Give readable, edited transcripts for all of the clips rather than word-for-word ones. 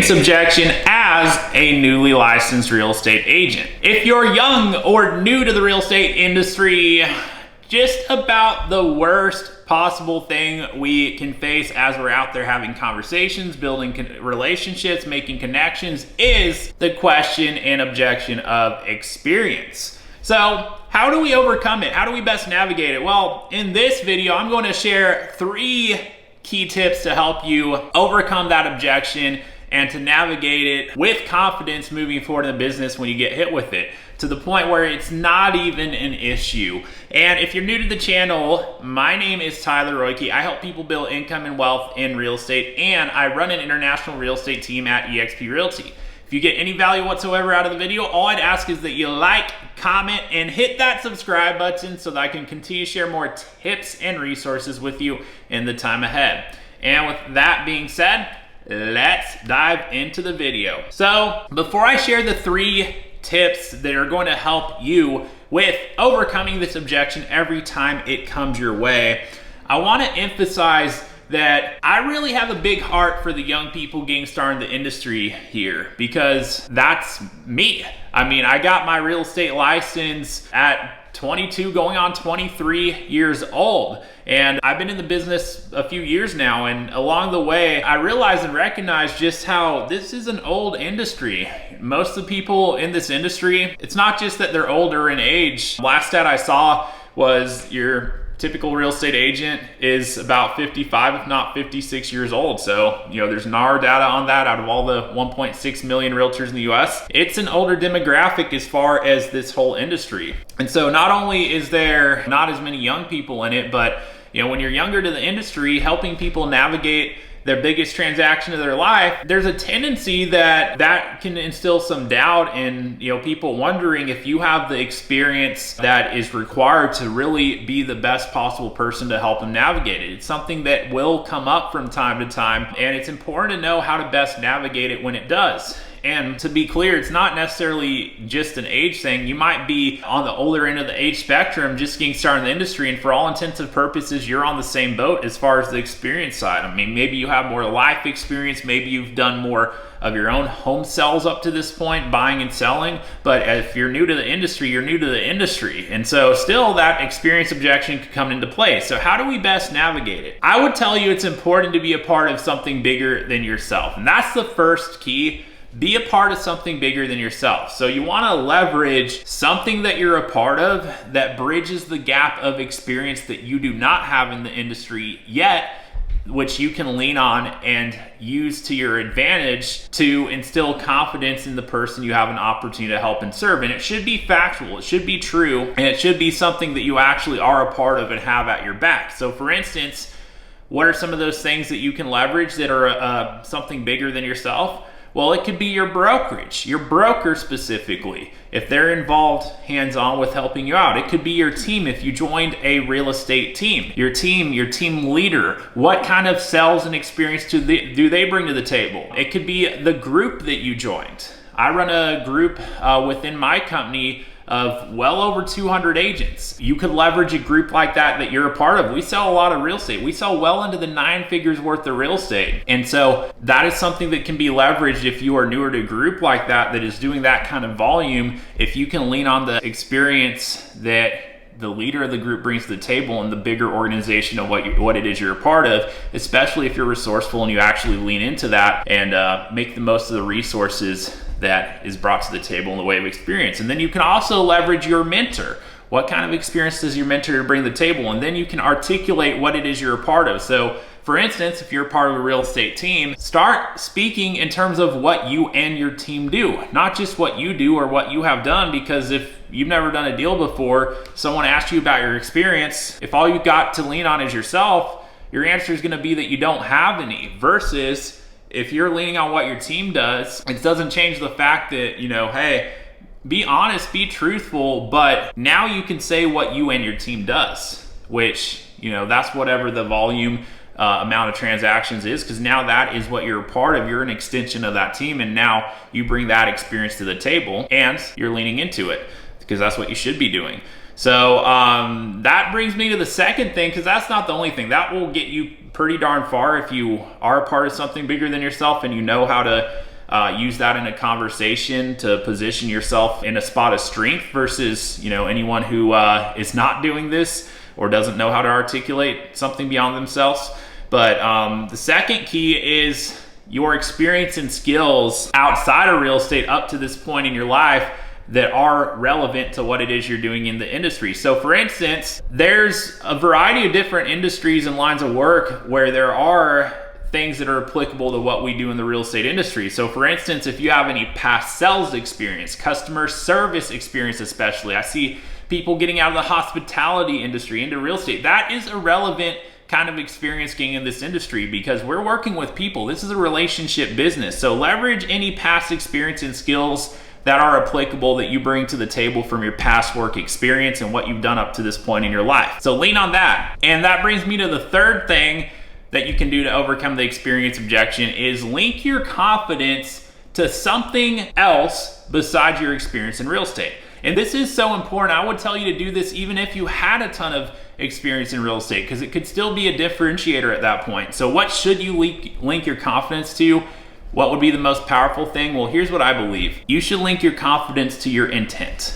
experience objection as a newly licensed real estate agent. If you're young or new to the real estate industry, just about the worst possible thing we can face as we're out there having conversations, building relationships, making connections is the question and objection of experience. So how do we overcome it? How do we best navigate it? Well, in this video, I'm going to share 3 key tips to help you overcome that objection and to navigate it with confidence moving forward in the business when you get hit with it, to the point where it's not even an issue. And if you're new to the channel, my name is Tyler Roicki. I help people build income and wealth in real estate, and I run an international real estate team at eXp Realty. If you get any value whatsoever out of the video, all I'd ask is that you like, comment, and hit that subscribe button so that I can continue to share more tips and resources with you in the time ahead. And with that being said, let's dive into the video. So before I share the 3 tips that are going to help you with overcoming this objection every time it comes your way, I want to emphasize that I really have a big heart for the young people getting started in the industry here, because that's me. I mean, I got my real estate license at 22 going on 23 years old, and I've been in the business a few years now, and along the way I realized and recognized just how this is an old industry. Most of the people in this industry, it's not just that they're older in age. Last stat I saw was your typical real estate agent is about 55, if not 56 years old. So, there's NAR data on that out of all the 1.6 million realtors in the US. It's an older demographic as far as this whole industry. And so not only is there not as many young people in it, but when you're younger to the industry, helping people navigate their biggest transaction of their life, there's a tendency that can instill some doubt and people wondering if you have the experience that is required to really be the best possible person to help them navigate it. It's something that will come up from time to time, and it's important to know how to best navigate it when it does. And to be clear, it's not necessarily just an age thing. You might be on the older end of the age spectrum, just getting started in the industry, and for all intents and purposes, you're on the same boat as far as the experience side. I mean, maybe you have more life experience, maybe you've done more of your own home sales up to this point, buying and selling, but if you're new to the industry, you're new to the industry. And so still that experience objection could come into play. So how do we best navigate it? I would tell you it's important to be a part of something bigger than yourself. And that's the first key. Be a part of something bigger than yourself. So you want to leverage something that you're a part of that bridges the gap of experience that you do not have in the industry yet, which you can lean on and use to your advantage to instill confidence in the person you have an opportunity to help and serve. And it should be factual, it should be true, and it should be something that you actually are a part of and have at your back. So for instance, what are some of those things that you can leverage that are something bigger than yourself? Well, it could be your brokerage, your broker specifically, if they're involved hands-on with helping you out. It could be your team if you joined a real estate team. Your team leader, what kind of sales and experience do they bring to the table? It could be the group that you joined. I run a group within my company of well over 200 agents. You could leverage a group like that you're a part of. We sell a lot of real estate. We sell well into the 9 figures worth of real estate. And so that is something that can be leveraged if you are newer to a group like that is doing that kind of volume. If you can lean on the experience that the leader of the group brings to the table and the bigger organization of what it is you're a part of, especially if you're resourceful and you actually lean into that and make the most of the resources that is brought to the table in the way of experience. And then you can also leverage your mentor. What kind of experience does your mentor bring to the table? And then you can articulate what it is you're a part of. So for instance, if you're a part of a real estate team, start speaking in terms of what you and your team do, not just what you do or what you have done, because if you've never done a deal before, someone asks you about your experience, if all you've got to lean on is yourself, your answer is going to be that you don't have any, versus if you're leaning on what your team does, it doesn't change the fact that, hey, be honest, be truthful, but now you can say what you and your team does, which, that's whatever the volume amount of transactions is, because now that is what you're a part of. You're an extension of that team, and now you bring that experience to the table and you're leaning into it, because that's what you should be doing. So that brings me to the second thing, because that's not the only thing. That will get you pretty darn far if you are a part of something bigger than yourself and you know how to use that in a conversation to position yourself in a spot of strength versus, anyone who is not doing this or doesn't know how to articulate something beyond themselves. But the second key is your experience and skills outside of real estate up to this point in your life that are relevant to what it is you're doing in the industry. So for instance, there's a variety of different industries and lines of work where there are things that are applicable to what we do in the real estate industry. So for instance, if you have any past sales experience, customer service experience especially, I see people getting out of the hospitality industry into real estate. That is a relevant kind of experience getting in this industry because we're working with people. This is a relationship business. So leverage any past experience and skills that are applicable that you bring to the table from your past work experience and what you've done up to this point in your life. So lean on that. And that brings me to the third thing that you can do to overcome the experience objection is link your confidence to something else besides your experience in real estate. And this is so important. I would tell you to do this even if you had a ton of experience in real estate because it could still be a differentiator at that point. So what should you link your confidence to? What would be the most powerful thing? Well, here's what I believe. You should link your confidence to your intent.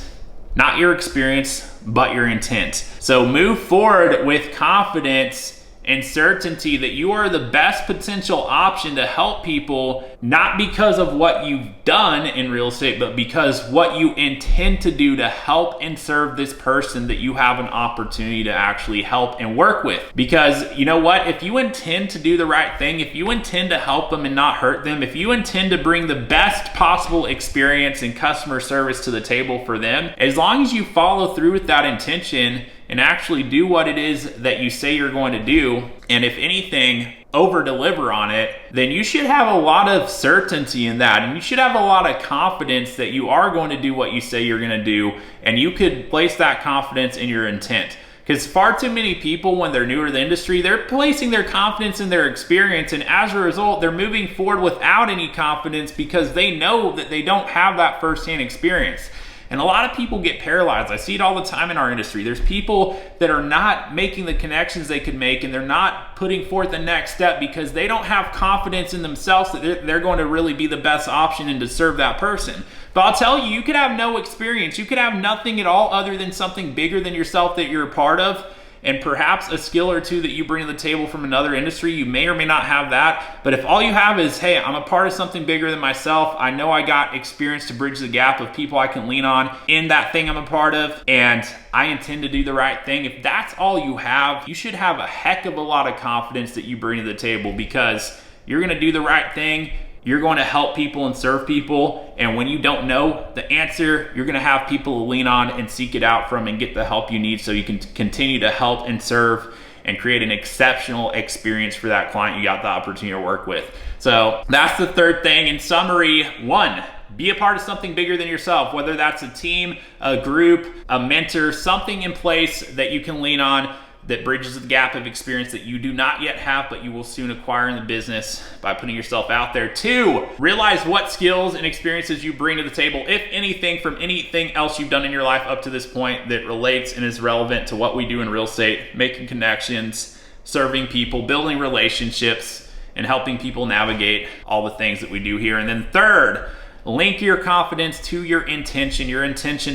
Not your experience, but your intent. So move forward with confidence and certainty that you are the best potential option to help people, not because of what you've done in real estate, but because what you intend to do to help and serve this person that you have an opportunity to actually help and work with. Because you know what? If you intend to do the right thing, if you intend to help them and not hurt them, if you intend to bring the best possible experience and customer service to the table for them, as long as you follow through with that intention and actually do what it is that you say you're going to do, and if anything, over deliver on it, then you should have a lot of certainty in that, and you should have a lot of confidence that you are going to do what you say you're going to do, and you could place that confidence in your intent. Because far too many people, when they're newer to the industry, they're placing their confidence in their experience, and as a result, they're moving forward without any confidence because they know that they don't have that firsthand experience. And a lot of people get paralyzed. I see it all the time in our industry. There's people that are not making the connections they could make, and they're not putting forth the next step because they don't have confidence in themselves that they're going to really be the best option and to serve that person. But I'll tell you, you could have no experience. You could have nothing at all other than something bigger than yourself that you're a part of, and perhaps a skill or two that you bring to the table from another industry. You may or may not have that, but if all you have is, hey, I'm a part of something bigger than myself, I know I got experience to bridge the gap of people I can lean on in that thing I'm a part of, and I intend to do the right thing. If that's all you have, you should have a heck of a lot of confidence that you bring to the table because you're gonna do the right thing. You're going to help people and serve people, and when you don't know the answer, you're going to have people to lean on and seek it out from and get the help you need so you can continue to help and serve and create an exceptional experience for that client you got the opportunity to work with. So that's the third thing. In summary, 1, be a part of something bigger than yourself, whether that's a team, a group, a mentor, something in place that you can lean on that bridges the gap of experience that you do not yet have, but you will soon acquire in the business by putting yourself out there. 2, realize what skills and experiences you bring to the table, if anything, from anything else you've done in your life up to this point that relates and is relevant to what we do in real estate, making connections, serving people, building relationships, and helping people navigate all the things that we do here. And then 3rd, link your confidence to your intention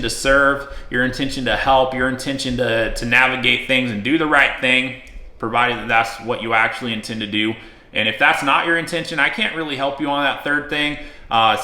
to serve, your intention to help, your intention to navigate things and do the right thing, provided that that's what you actually intend to do. And if that's not your intention, I can't really help you on that 3rd thing.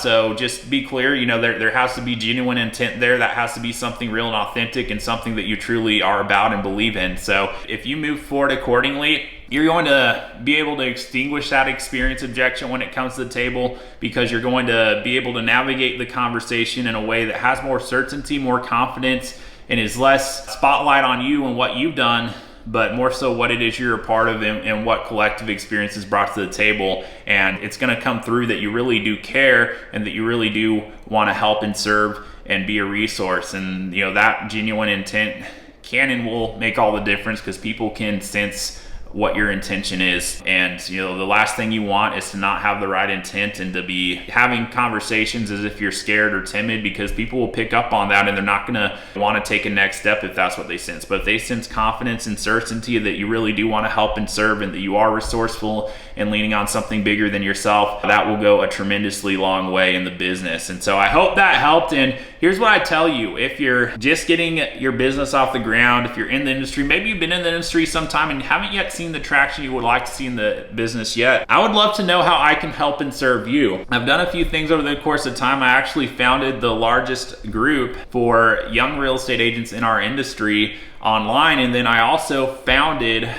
So just be clear, there has to be genuine intent there. That has to be something real and authentic and something that you truly are about and believe in. So if you move forward accordingly, you're going to be able to extinguish that experience objection when it comes to the table, because you're going to be able to navigate the conversation in a way that has more certainty, more confidence, and is less spotlight on you and what you've done, but more so what it is you're a part of and what collective experience is brought to the table. And it's going to come through that you really do care and that you really do want to help and serve and be a resource. And that genuine intent can and will make all the difference, because people can sense what your intention is. And the last thing you want is to not have the right intent and to be having conversations as if you're scared or timid, because people will pick up on that and they're not gonna want to take a next step if that's what they sense. But if they sense confidence and certainty that you really do want to help and serve and that you are resourceful and leaning on something bigger than yourself, that will go a tremendously long way in the business. And so I hope that helped. And here's what I tell you: if you're just getting your business off the ground, if you're in the industry, maybe you've been in the industry sometime and haven't yet seen the traction you would like to see in the business yet, I would love to know how I can help and serve you. I've done a few things over the course of time. I actually founded the largest group for young real estate agents in our industry online, and then I also founded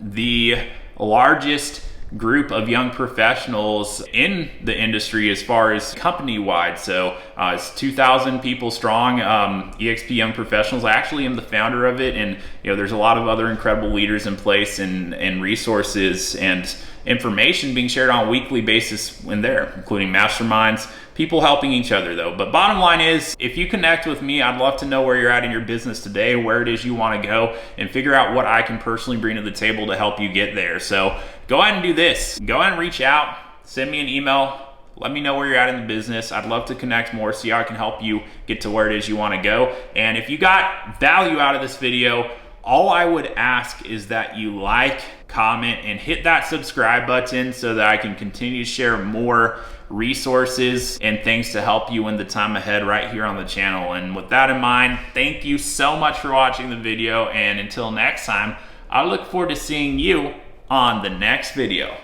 the largest group of young professionals in the industry as far as company-wide. So it's 2,000 people strong, EXP Young Professionals. I actually am the founder of it, and there's a lot of other incredible leaders in place and resources and information being shared on a weekly basis in there, including masterminds, people helping each other though. But bottom line is, if you connect with me, I'd love to know where you're at in your business today, where it is you want to go, and figure out what I can personally bring to the table to help you get there. So go ahead and do this. Go ahead and reach out, send me an email, let me know where you're at in the business. I'd love to connect more, see how I can help you get to where it is you want to go. And if you got value out of this video, all I would ask is that you like, comment, and hit that subscribe button so that I can continue to share more resources and things to help you in the time ahead right here on the channel. And with that in mind, thank you so much for watching the video. And until next time, I look forward to seeing you on the next video.